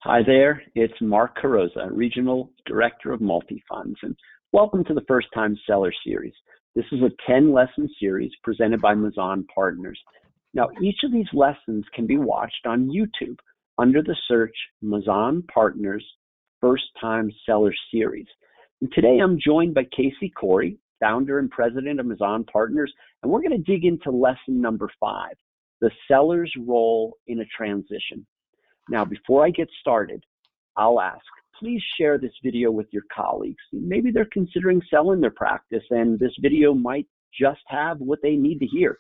Hi there, it's Mark Carrozza, Regional Director of Multi-Funds, and welcome to the First Time Seller Series. This is a 10-lesson series presented by Mazan Partners. Now, each of these lessons can be watched on YouTube under the search Mazan Partners First Time Seller Series. And today I'm joined by Casey Corey, founder and president of Mazan Partners, and we're going to dig into lesson number 5, the seller's role in a transition. Now, before I get started, I'll ask, please share this video with your colleagues. Maybe they're considering selling their practice and this video might just have what they need to hear.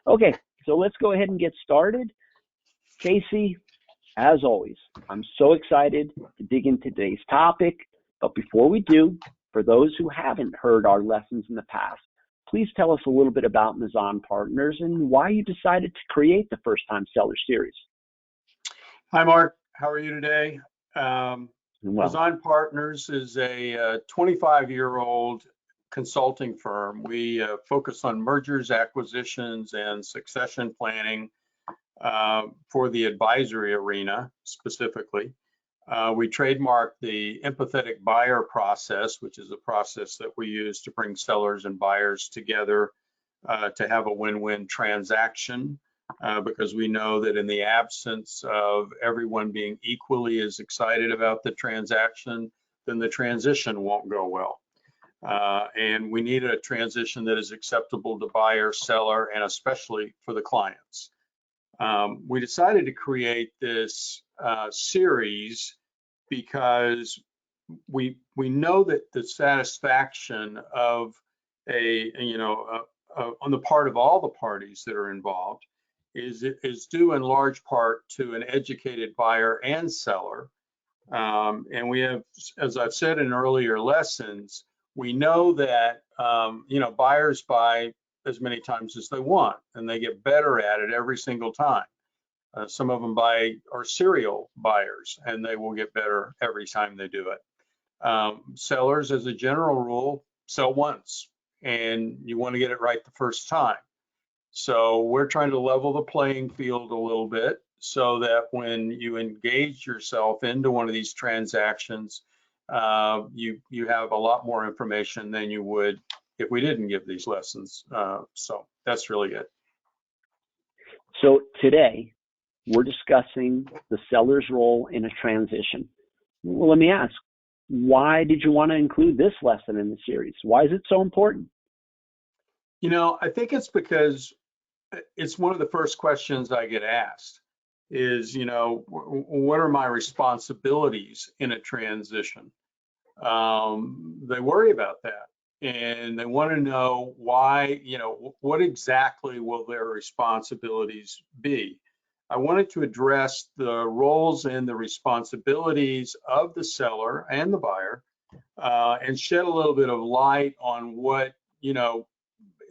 Okay, so let's go ahead and get started. Casey, as always, I'm so excited to dig into today's topic. But before we do, for those who haven't heard our lessons in the past, please tell us a little bit about Mazan Partners and why you decided to create the First Time Seller Series. Hi, Mark. How are you today? Well, Mazan Partners is a 25-year-old consulting firm. We focus on mergers, acquisitions, and succession planning for the advisory arena specifically. We trademarked the empathetic buyer process, which is a process that we use to bring sellers and buyers together to have a win-win transaction. Because we know that in the absence of everyone being equally as excited about the transaction, then the transition won't go well. And we need a transition that is acceptable to buyer, seller, and especially for the clients. We decided to create this series because we know that the satisfaction of on the part of all the parties that are involved is due in large part to an educated buyer and seller. And we have, as I've said in earlier lessons, we know that, buyers buy as many times as they want, and they get better at it every single time. Some of them are serial buyers, and they will get better every time they do it. Sellers, as a general rule, sell once, and you want to get it right the first time. So we're trying to level the playing field a little bit so that when you engage yourself into one of these transactions, you have a lot more information than you would if we didn't give these lessons. So that's really it. So today we're discussing the seller's role in a transition. Well, let me ask, why did you want to include this lesson in the series? Why is it so important? I think it's because it's one of the first questions I get asked is, what are my responsibilities in a transition? They worry about that, and they want to know why, what exactly will their responsibilities be? I wanted to address the roles and the responsibilities of the seller and the buyer, and shed a little bit of light on what,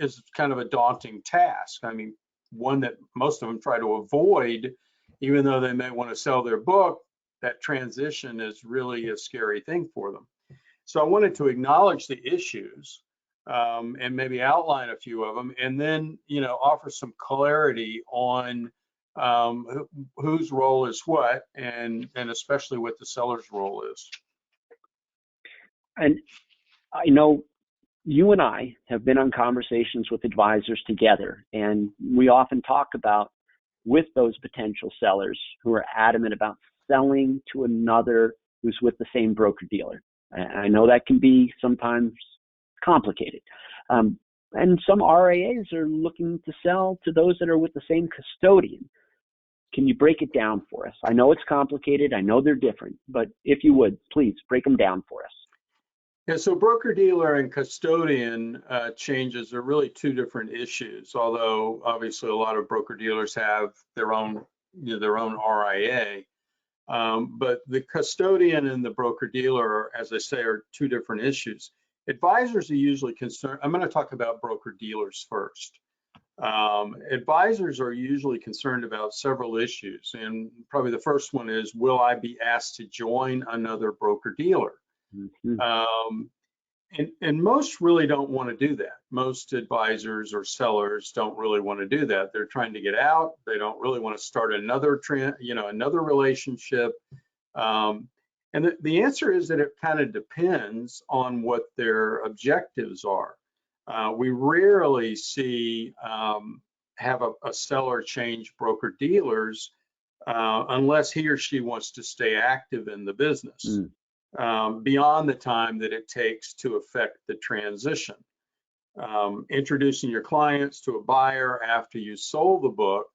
is kind of a daunting task. I mean, one that most of them try to avoid, even though they may want to sell their book. That transition is really a scary thing for them. So I wanted to acknowledge the issues and maybe outline a few of them, and then offer some clarity on whose role is what, and especially what the seller's role is. And I know you and I have been on conversations with advisors together, and we often talk about with those potential sellers who are adamant about selling to another who's with the same broker dealer. I know that can be sometimes complicated. And some RIAs are looking to sell to those that are with the same custodian. Can you break it down for us? I know it's complicated. I know they're different, but if you would, please break them down for us. Yeah, so broker-dealer and custodian changes are really two different issues, although obviously a lot of broker-dealers have their own RIA. But the custodian and the broker-dealer, as I say, are two different issues. Advisors are usually concerned. I'm going to talk about broker-dealers first. Advisors are usually concerned about several issues, and probably the first one is, will I be asked to join another broker-dealer? Mm-hmm. And most really don't want to do that. Most advisors or sellers don't really want to do that. They're trying to get out. They don't really want to start another relationship. And the answer is that it kind of depends on what their objectives are. We rarely see have a seller change broker dealers unless he or she wants to stay active in the business beyond the time that it takes to affect the transition. Introducing your clients to a buyer after you sold the book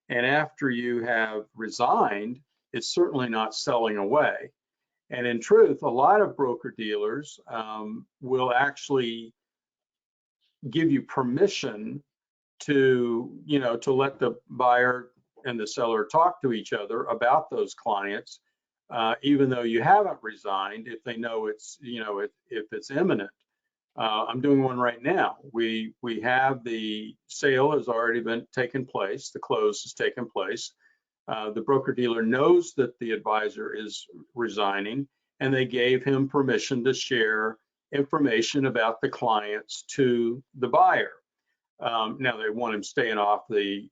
and after you have resigned is certainly not selling away. And in truth, a lot of broker dealers will actually give you permission to, to let the buyer and the seller talk to each other about those clients, even though you haven't resigned, if they know it's, if it's imminent. I'm doing one right now. We have the sale has already been taken place. The close has taken place. The broker dealer knows that the advisor is resigning, and they gave him permission to share information about the clients to the buyer. Now they want him staying off the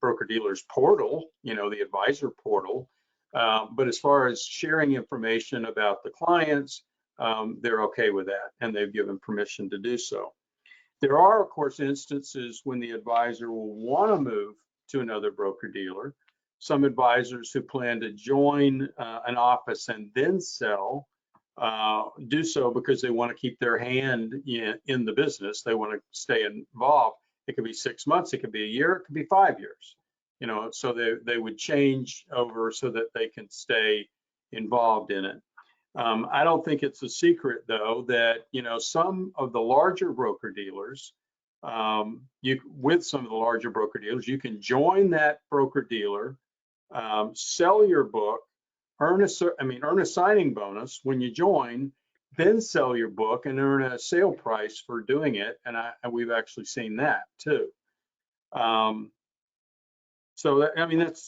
broker dealer's portal, the advisor portal. But as far as sharing information about the clients, they're okay with that, and they've given permission to do so. There are, of course, instances when the advisor will want to move to another broker dealer. Some advisors who plan to join an office and then sell do so because they want to keep their hand in the business. They want to stay involved. It could be 6 months, it could be a year, it could be 5 years. So they would change over so that they can stay involved in it. I don't think it's a secret, though, that some of the larger broker dealers, with some of the larger broker dealers, you can join that broker dealer, sell your book, earn a signing bonus when you join, then sell your book and earn a sale price for doing it. And we've actually seen that too. So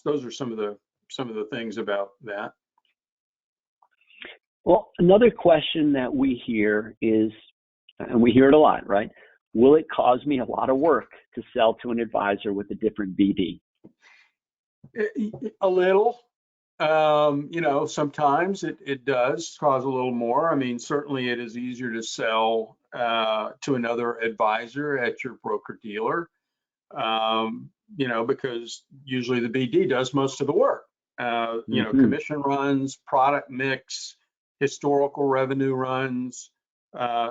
those are some of the things about that. Well, another question that we hear is, and we hear it a lot, right? Will it cause me a lot of work to sell to an advisor with a different BD? A little. Sometimes it does cause a little more. Certainly it is easier to sell to another advisor at your broker dealer, because usually the BD does most of the work. Commission runs, product mix, historical revenue runs.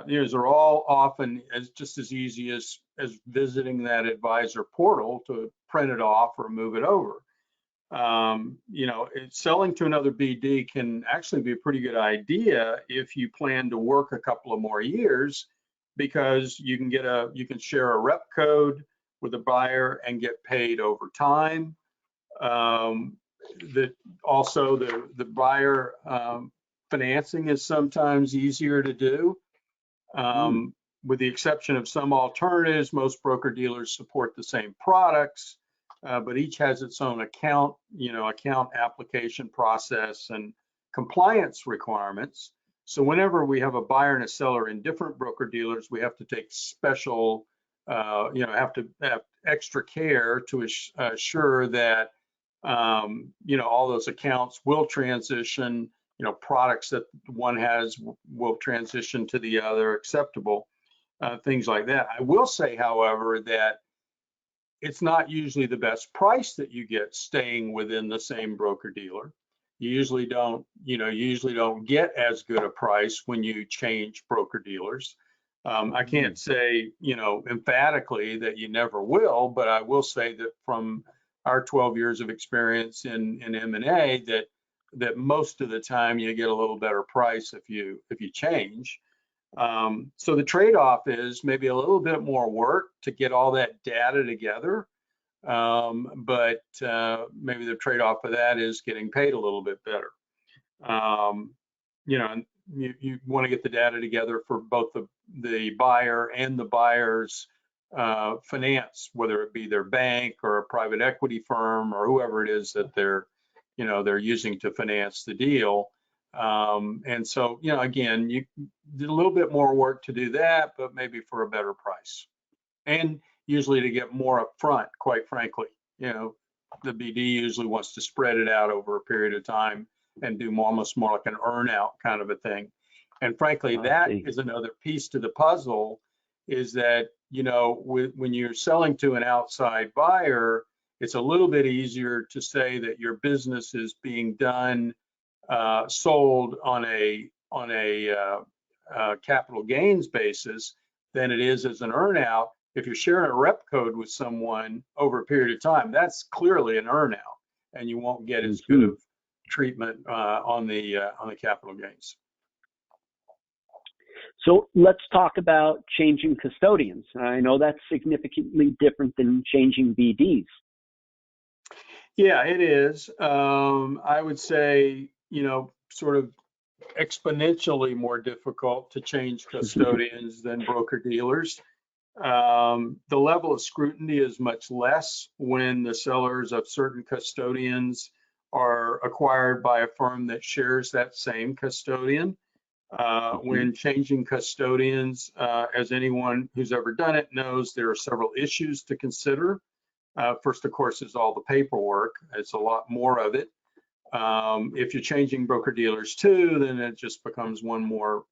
These are all often just as easy as visiting that advisor portal to print it off or move it over. Selling to another BD can actually be a pretty good idea if you plan to work a couple of more years, because you can share a rep code with a buyer and get paid over time. That also the buyer financing is sometimes easier to do. With the exception of some alternatives, most broker dealers support the same products. But each has its own account application process and compliance requirements. So whenever we have a buyer and a seller in different broker dealers, we have to take special, have to have extra care to assure that, all those accounts will transition, products that one has will transition to the other acceptable, things like that. I will say, however, that it's not usually the best price that you get staying within the same broker dealer. You usually don't get as good a price when you change broker dealers. I can't say, emphatically that you never will, but I will say that from our 12 years of experience in M&A, that most of the time you get a little better price if you change. So the trade-off is maybe a little bit more work to get all that data together, but maybe the trade-off of that is getting paid a little bit better. You want to get the data together for both the buyer and the buyer's finance, whether it be their bank or a private equity firm or whoever it is that they're using to finance the deal. And so, again, you did a little bit more work to do that, but maybe for a better price, and usually to get more up front, quite frankly. The BD usually wants to spread it out over a period of time and do almost more like an earn out kind of a thing. And frankly, I that see. is another piece to the puzzle, is that, when you're selling to an outside buyer, it's a little bit easier to say that your business is being done, sold on a capital gains basis than it is as an earnout. If you're sharing a rep code with someone over a period of time, that's clearly an earnout, and you won't get as good Hmm. of treatment on the capital gains. So let's talk about changing custodians. I know that's significantly different than changing BDs. Yeah, it is. I would say, sort of exponentially more difficult to change custodians than broker dealers. The level of scrutiny is much less when the sellers of certain custodians are acquired by a firm that shares that same custodian. When changing custodians, as anyone who's ever done it knows, there are several issues to consider. First, of course, is all the paperwork. It's a lot more of it. If you're changing broker dealers too, then it just becomes one more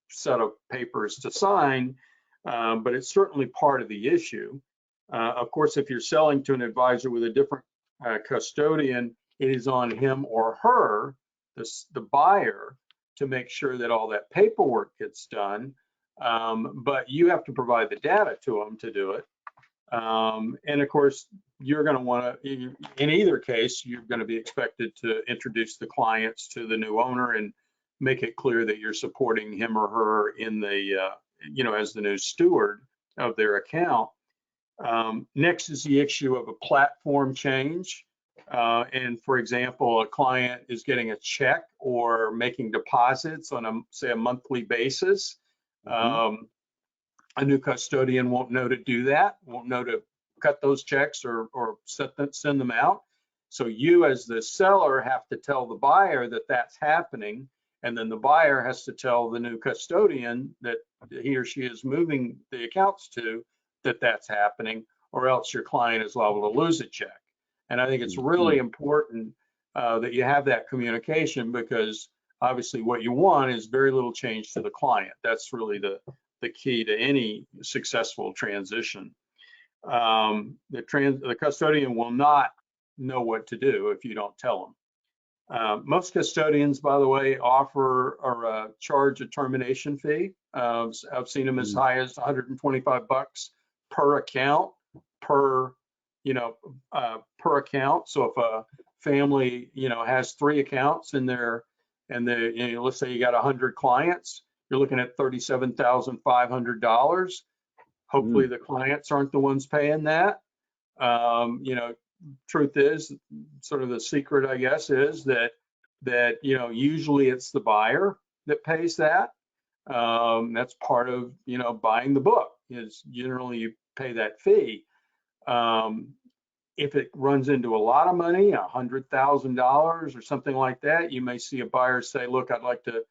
set of papers to sign, but it's certainly part of the issue. Of course, if you're selling to an advisor with a different custodian, it is on him or her, the buyer, to make sure that all that paperwork gets done, but you have to provide the data to them to do it. And of course, you're going to want to, in either case, you're going to be expected to introduce the clients to the new owner and make it clear that you're supporting him or her in the, as the new steward of their account. Next is the issue of a platform change. And for example, a client is getting a check or making deposits on say a monthly basis. A new custodian won't know to do that, won't know to cut those checks or send them out. So you as the seller have to tell the buyer that that's happening, and then the buyer has to tell the new custodian that he or she is moving the accounts to that that's happening, or else your client is liable to lose a check. And I think it's really important that you have that communication, because obviously what you want is very little change to the client. That's really the key to any successful transition. The custodian will not know what to do if you don't tell them. Most custodians, by the way, offer or charge a termination fee. I've seen them as high as $125 per account, per account. So if a family, has 3 accounts in there, and let's say you got 100 clients, you're looking at $37,500. Hopefully the clients aren't the ones paying that. Truth is, sort of the secret, I guess, is that usually it's the buyer that pays that. That's part of, buying the book, is generally you pay that fee. If it runs into a lot of money, $100,000 or something like that, you may see a buyer say, look, I'd like to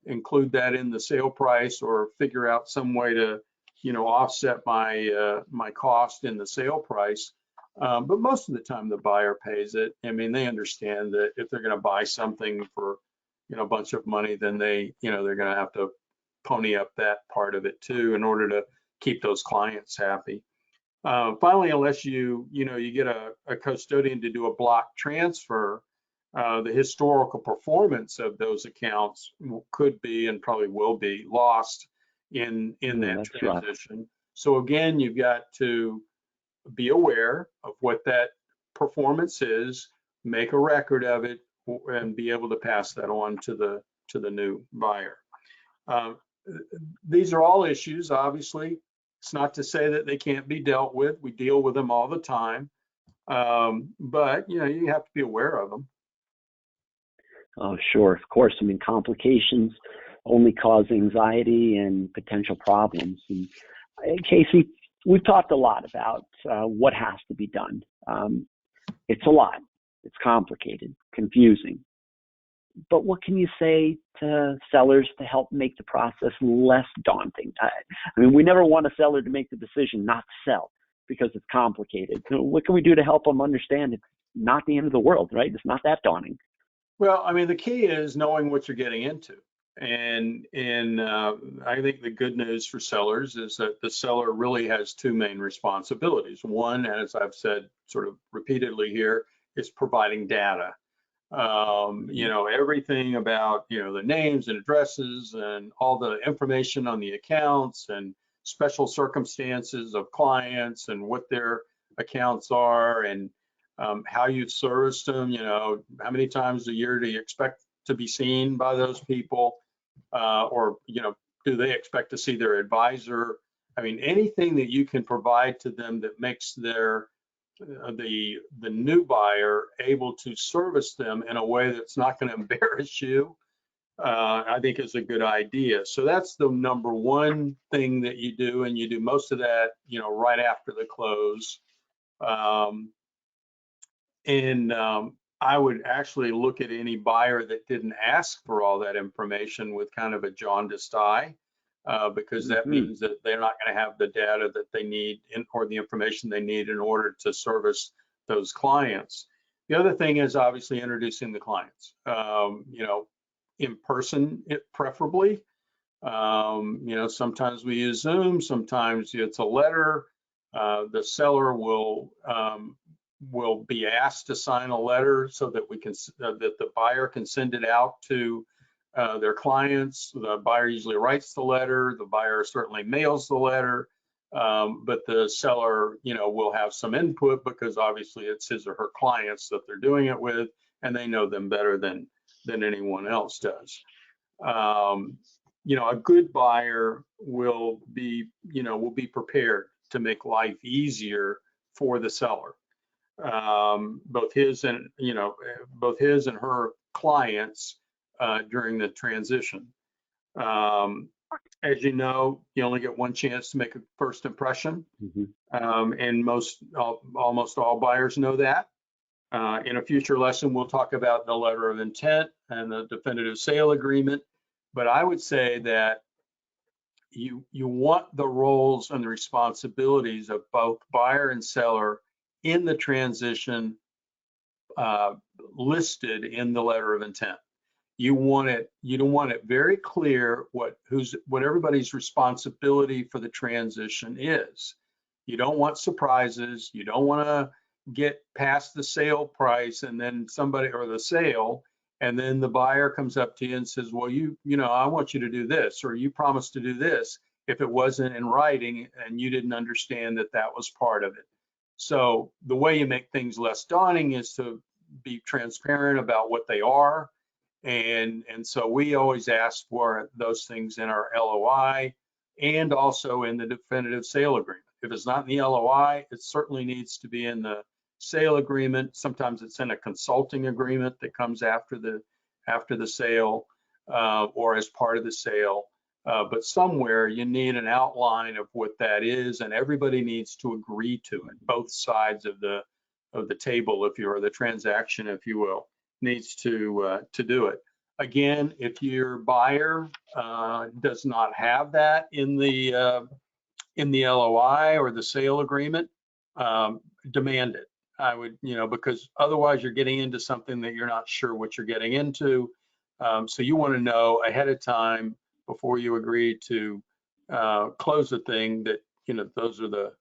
include that in the sale price, or figure out some way to, offset my my cost in the sale price. But most of the time the buyer pays it. I mean, they understand that if they're going to buy something for, a bunch of money, then they're going to have to pony up that part of it too, in order to keep those clients happy. Finally, unless you get a custodian to do a block transfer, the historical performance of those accounts could be, and probably will be, lost in that transition. Right. So again, you've got to be aware of what that performance is, make a record of it, and be able to pass that on to the new buyer. These are all issues, obviously. It's not to say that they can't be dealt with. We deal with them all the time, but you have to be aware of them. Oh, sure, of course. I mean, complications only cause anxiety and potential problems. And Casey, we've talked a lot about what has to be done. It's a lot. It's complicated, confusing. But what can you say to sellers to help make the process less daunting? I mean, we never want a seller to make the decision not to sell because it's complicated. So what can we do to help them understand it's not the end of the world, right? It's not that daunting. Well, I mean, the key is knowing what you're getting into. And I think the good news for sellers is that the seller really has two main responsibilities. One, as I've said sort of repeatedly here, is providing data. Mhm. Everything about, the names and addresses and all the information on the accounts and special circumstances of clients and what their accounts are and how you serviced them, how many times a year do you expect to be seen by those people? Or, do they expect to see their advisor? I mean, anything that you can provide to them that makes the new buyer able to service them in a way that's not going to embarrass you, I think is a good idea. So that's the number one thing that you do, and you do most of that, right after the close. Um, and I would actually look at any buyer that didn't ask for all that information with kind of a jaundiced eye, because that Mhm. means that they're not going to have the data that they need or the information they need in order to service those clients. The other thing is obviously introducing the clients, in person, preferably. Sometimes we use Zoom, sometimes it's a letter. The seller will be asked to sign a letter so that that the buyer can send it out to their clients. The buyer usually writes the letter. The buyer certainly mails the letter, but the seller, will have some input because obviously it's his or her clients that they're doing it with, and they know them better than anyone else does. Um, a good buyer will be prepared to make life easier for the seller, both his and her clients, during the transition. Um, as you know, you only get one chance to make a first impression, Mhm. and almost all buyers know that. In a future lesson, we'll talk about the letter of intent and the definitive sale agreement. But I would say that you want the roles and the responsibilities of both buyer and seller in the transition, uh, listed in the letter of intent. You don't want it very clear what everybody's responsibility for the transition is. You don't want surprises. You don't want to get past the sale price and then somebody or the sale, and then the buyer comes up to you and says, well, I want you to do this, or you promised to do this, if it wasn't in writing and you didn't understand that that was part of it. So the way you make things less daunting is to be transparent about what they are, and so we always ask for those things in our LOI and also in the definitive sale agreement. If it's not in the LOI, it certainly needs to be in the sale agreement. Sometimes it's in a consulting agreement that comes after the sale, or as part of the sale. But somewhere you need an outline of what that is, and everybody needs to agree to it. Both sides of the table, if you are the transaction, if you will, needs to do it. Again, if your buyer does not have that in the LOI or the sale agreement, demand it. I would, because otherwise you're getting into something that you're not sure what you're getting into. So you want to know ahead of time before you agree to close the thing that those are the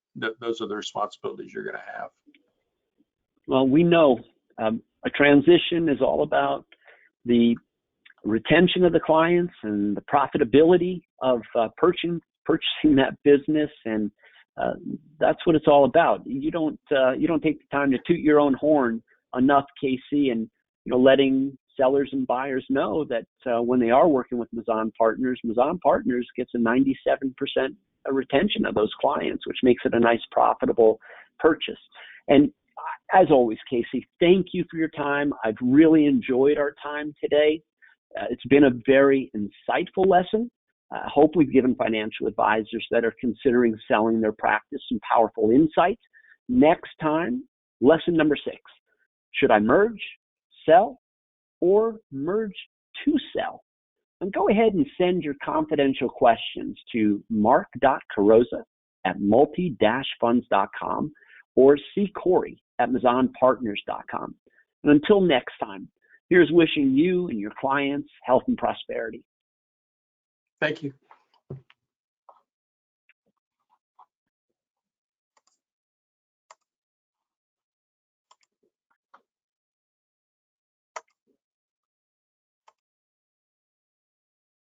responsibilities you're going to have. Well, we know a transition is all about the retention of the clients and the profitability of purchasing that business, and that's what it's all about. You don't take the time to toot your own horn enough, Casey, and letting sellers and buyers know that when they are working with Mazan Partners gets a 97% retention of those clients, which makes it a nice profitable purchase. And as always, Casey, thank you for your time. I've really enjoyed our time today. It's been a very insightful lesson. I hope we've given financial advisors that are considering selling their practice some powerful insights. Next time, lesson number 6. Should I merge, sell, or merge to sell? And go ahead and send your confidential questions to mark.carosa@multi-funds.com or see Corey at mazanpartners.com. And until next time, Here's wishing you and your clients health and prosperity. Thank you.